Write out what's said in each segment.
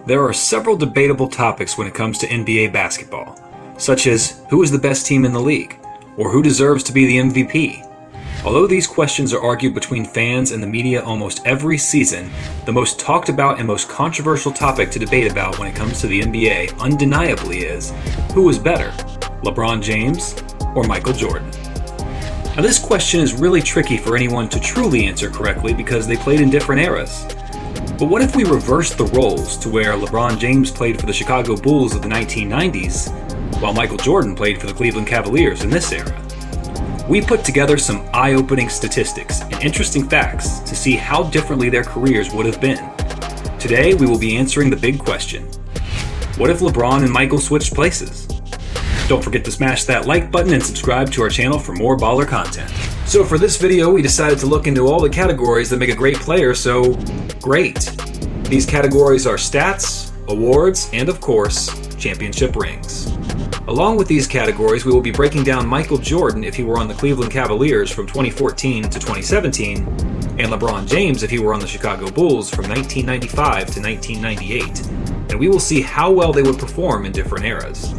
There are several debatable topics when it comes to NBA basketball, such as who is the best team in the league, or who deserves to be the MVP. Although these questions are argued between fans and the media almost every season, the most talked about and most controversial topic to debate about when it comes to the NBA undeniably is, who is better, LeBron James or Michael Jordan? Now this question is really tricky for anyone to truly answer correctly because they played in different eras. But what if we reversed the roles to where LeBron James played for the Chicago Bulls of the 1990s, while Michael Jordan played for the Cleveland Cavaliers in this era? We put together some eye-opening statistics and interesting facts to see how differently their careers would have been. Today we will be answering the big question: what if LeBron and Michael switched places? Don't forget to smash that like button and subscribe to our channel for more baller content. So for this video, we decided to look into all the categories that make a great player so great. These categories are stats, awards, and of course, championship rings. Along with these categories, we will be breaking down Michael Jordan if he were on the Cleveland Cavaliers from 2014 to 2017, and LeBron James if he were on the Chicago Bulls from 1995 to 1998, and we will see how well they would perform in different eras.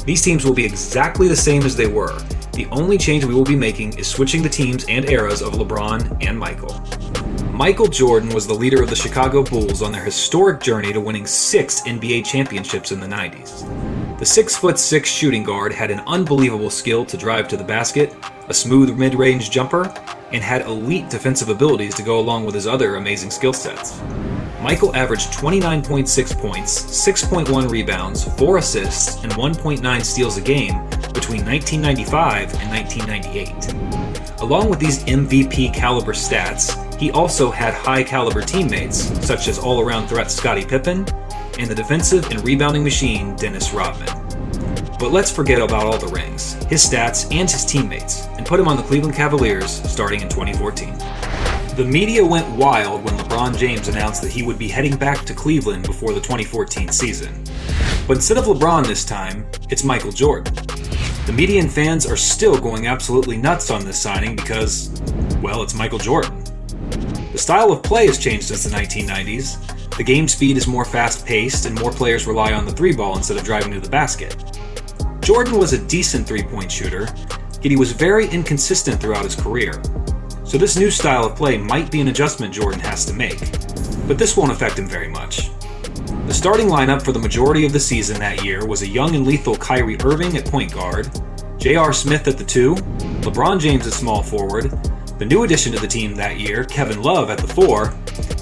These teams will be exactly the same as they were. The only change we will be making is switching the teams and eras of LeBron and Michael. Michael Jordan was the leader of the Chicago Bulls on their historic journey to winning 6 NBA championships in the 90s. The 6'6" shooting guard had an unbelievable skill to drive to the basket, a smooth mid-range jumper, and had elite defensive abilities to go along with his other amazing skill sets. Michael averaged 29.6 points, 6.1 rebounds, 4 assists, and 1.9 steals a game between 1995 and 1998. Along with these MVP caliber stats, he also had high caliber teammates such as all-around threat Scottie Pippen and the defensive and rebounding machine Dennis Rodman. But let's forget about all the rings, his stats, and his teammates, and put him on the Cleveland Cavaliers starting in 2014. The media went wild when LeBron James announced that he would be heading back to Cleveland before the 2014 season. But instead of LeBron this time, it's Michael Jordan. The media and fans are still going absolutely nuts on this signing because, well, it's Michael Jordan. The style of play has changed since the 1990s. The game speed is more fast-paced and more players rely on the 3-ball instead of driving to the basket. Jordan was a decent 3-point shooter, yet he was very inconsistent throughout his career. So this new style of play might be an adjustment Jordan has to make, but this won't affect him very much. The starting lineup for the majority of the season that year was a young and lethal Kyrie Irving at point guard, J.R. Smith at the 2, LeBron James at small forward, the new addition to the team that year, Kevin Love at the 4,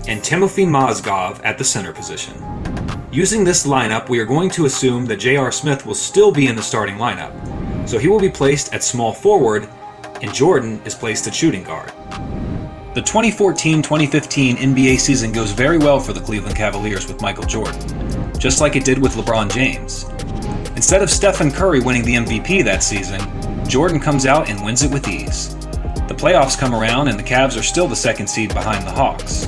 and Timofey Mozgov at the center position. Using this lineup, we are going to assume that J.R. Smith will still be in the starting lineup, so he will be placed at small forward, and Jordan is placed at shooting guard. The 2014-2015 NBA season goes very well for the Cleveland Cavaliers with Michael Jordan, just like it did with LeBron James. Instead of Stephen Curry winning the MVP that season, Jordan comes out and wins it with ease. The playoffs come around and the Cavs are still the second seed behind the Hawks.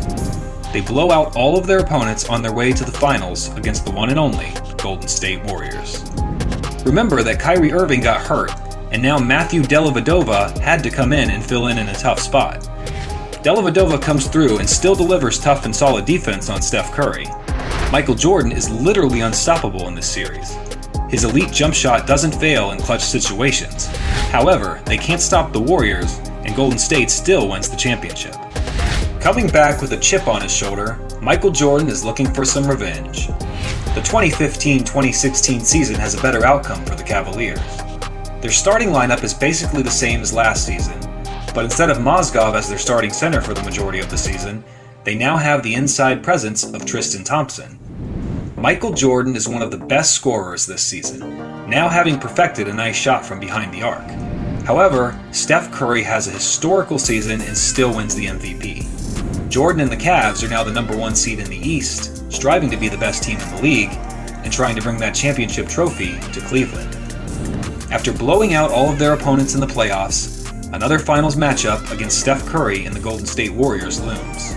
They blow out all of their opponents on their way to the finals against the one and only Golden State Warriors. Remember that Kyrie Irving got hurt, and now Matthew Dellavedova had to come in and fill in a tough spot. Dellavedova comes through and still delivers tough and solid defense on Steph Curry. Michael Jordan is literally unstoppable in this series. His elite jump shot doesn't fail in clutch situations. However, they can't stop the Warriors, and Golden State still wins the championship. Coming back with a chip on his shoulder, Michael Jordan is looking for some revenge. The 2015-2016 season has a better outcome for the Cavaliers. Their starting lineup is basically the same as last season, but instead of Mozgov as their starting center for the majority of the season, they now have the inside presence of Tristan Thompson. Michael Jordan is one of the best scorers this season, now having perfected a nice shot from behind the arc. However, Steph Curry has a historical season and still wins the MVP. Jordan and the Cavs are now the number 1 seed in the East, striving to be the best team in the league, and trying to bring that championship trophy to Cleveland. After blowing out all of their opponents in the playoffs, another finals matchup against Steph Curry and the Golden State Warriors looms.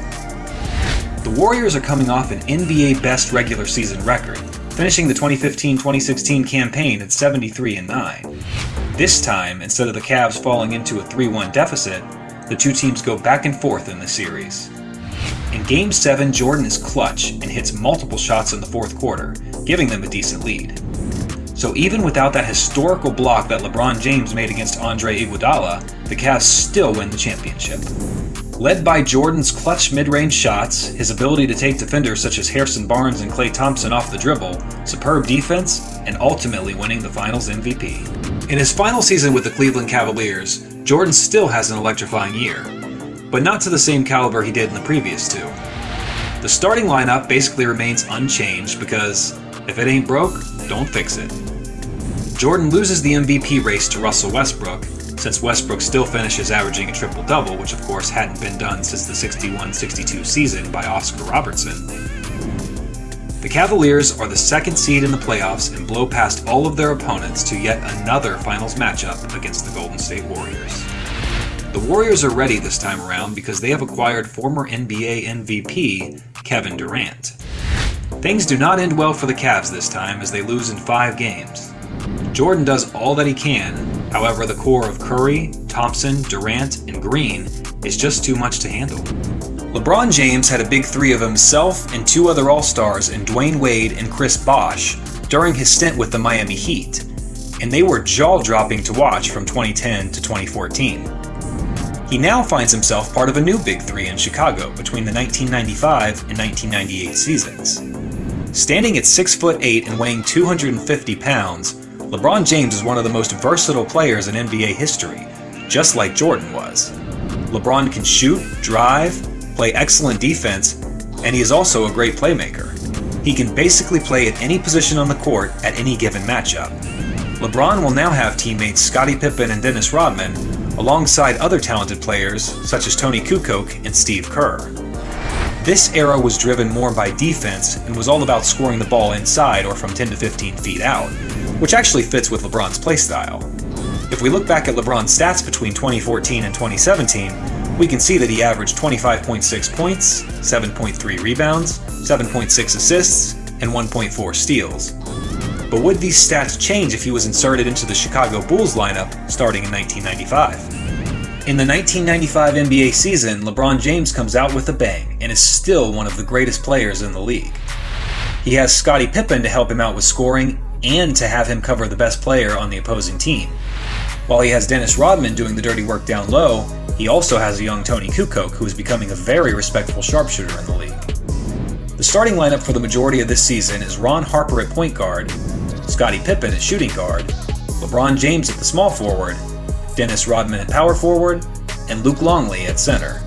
The Warriors are coming off an NBA best regular season record, finishing the 2015-2016 campaign at 73-9. This time, instead of the Cavs falling into a 3-1 deficit, the two teams go back and forth in the series. In Game 7, Jordan is clutch and hits multiple shots in the fourth quarter, giving them a decent lead. So even without that historical block that LeBron James made against Andre Iguodala, the Cavs still win the championship. Led by Jordan's clutch mid-range shots, his ability to take defenders such as Harrison Barnes and Klay Thompson off the dribble, superb defense, and ultimately winning the Finals MVP. In his final season with the Cleveland Cavaliers, Jordan still has an electrifying year, but not to the same caliber he did in the previous two. The starting lineup basically remains unchanged because if it ain't broke, don't fix it. Jordan loses the MVP race to Russell Westbrook, since Westbrook still finishes averaging a triple-double, which of course hadn't been done since the 61-62 season by Oscar Robertson. The Cavaliers are the second seed in the playoffs and blow past all of their opponents to yet another finals matchup against the Golden State Warriors. The Warriors are ready this time around because they have acquired former NBA MVP Kevin Durant. Things do not end well for the Cavs this time as they lose in 5 games. Jordan does all that he can, however the core of Curry, Thompson, Durant, and Green is just too much to handle. LeBron James had a big three of himself and 2 other All-Stars in Dwayne Wade and Chris Bosh during his stint with the Miami Heat, and they were jaw-dropping to watch from 2010 to 2014. He now finds himself part of a new big three in Chicago between the 1995 and 1998 seasons. Standing at 6'8" and weighing 250 pounds, LeBron James is one of the most versatile players in NBA history, just like Jordan was. LeBron can shoot, drive, play excellent defense, and he is also a great playmaker. He can basically play at any position on the court at any given matchup. LeBron will now have teammates Scottie Pippen and Dennis Rodman, alongside other talented players such as Tony Kukoc and Steve Kerr. This era was driven more by defense and was all about scoring the ball inside or from 10 to 15 feet out, which actually fits with LeBron's playstyle. If we look back at LeBron's stats between 2014 and 2017, we can see that he averaged 25.6 points, 7.3 rebounds, 7.6 assists, and 1.4 steals. But would these stats change if he was inserted into the Chicago Bulls lineup starting in 1995? In the 1995 NBA season, LeBron James comes out with a bang and is still one of the greatest players in the league. He has Scottie Pippen to help him out with scoring and to have him cover the best player on the opposing team. While he has Dennis Rodman doing the dirty work down low, he also has a young Tony Kukoc who is becoming a very respectable sharpshooter in the league. The starting lineup for the majority of this season is Ron Harper at point guard, Scottie Pippen at shooting guard, LeBron James at the small forward, Dennis Rodman at power forward, and Luke Longley at center.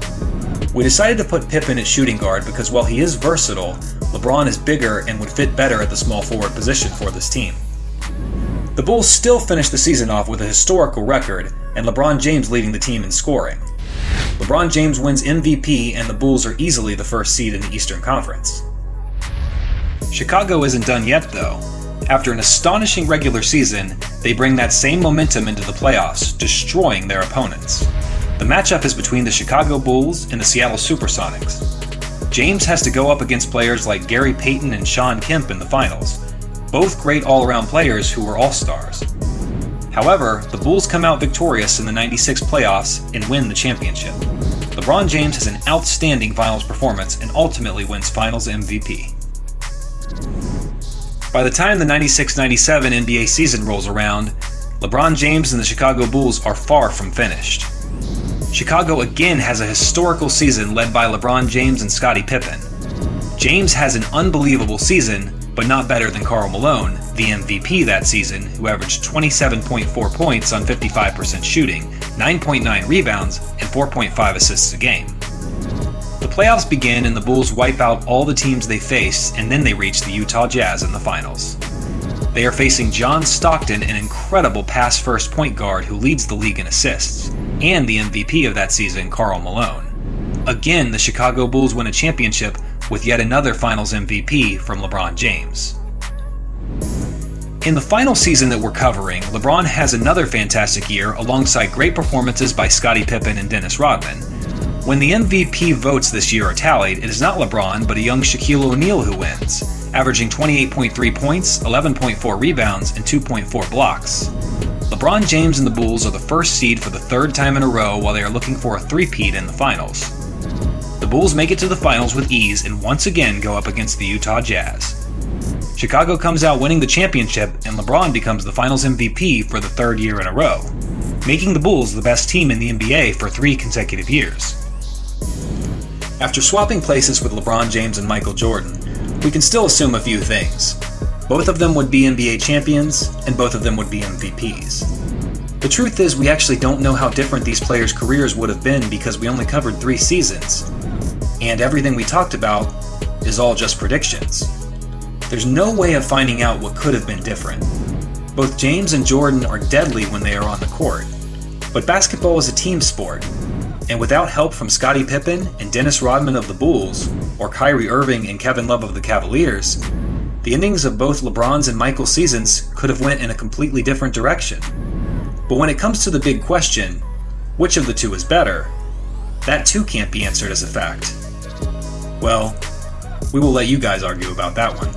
We decided to put Pippen at shooting guard because while he is versatile, LeBron is bigger and would fit better at the small forward position for this team. The Bulls still finished the season off with a historical record, and LeBron James leading the team in scoring. LeBron James wins MVP, and the Bulls are easily the first seed in the Eastern Conference. Chicago isn't done yet, though. After an astonishing regular season, they bring that same momentum into the playoffs, destroying their opponents. The matchup is between the Chicago Bulls and the Seattle Supersonics. James has to go up against players like Gary Payton and Shawn Kemp in the finals, both great all-around players who were all-stars. However, the Bulls come out victorious in the '96 playoffs and win the championship. LeBron James has an outstanding finals performance and ultimately wins finals MVP. By the time the '96-'97 NBA season rolls around, LeBron James and the Chicago Bulls are far from finished. Chicago again has a historical season led by LeBron James and Scottie Pippen. James has an unbelievable season, but not better than Karl Malone, the MVP that season, who averaged 27.4 points on 55% shooting, 9.9 rebounds, and 4.5 assists a game. The playoffs begin and the Bulls wipe out all the teams they face, and then they reach the Utah Jazz in the finals. They are facing John Stockton, an incredible pass-first point guard who leads the league in assists, and the MVP of that season, Karl Malone. Again, the Chicago Bulls win a championship with yet another finals MVP from LeBron James. In the final season that we're covering, LeBron has another fantastic year alongside great performances by Scottie Pippen and Dennis Rodman. When the MVP votes this year are tallied, it is not LeBron but a young Shaquille O'Neal who wins, averaging 28.3 points, 11.4 rebounds, and 2.4 blocks. LeBron James and the Bulls are the first seed for the third time in a row while they are looking for a three-peat in the finals. The Bulls make it to the finals with ease and once again go up against the Utah Jazz. Chicago comes out winning the championship, and LeBron becomes the finals MVP for the third year in a row, making the Bulls the best team in the NBA for 3 consecutive years. After swapping places with LeBron James and Michael Jordan, we can still assume a few things. Both of them would be NBA champions, and both of them would be MVPs. The truth is, we actually don't know how different these players' careers would have been because we only covered 3 seasons, and everything we talked about is all just predictions. There's no way of finding out what could have been different. Both James and Jordan are deadly when they are on the court, but basketball is a team sport, and without help from Scottie Pippen and Dennis Rodman of the Bulls, or Kyrie Irving and Kevin Love of the Cavaliers, the endings of both LeBron's and Michael's seasons could have went in a completely different direction. But when it comes to the big question, which of the two is better, that too can't be answered as a fact. Well, we will let you guys argue about that one.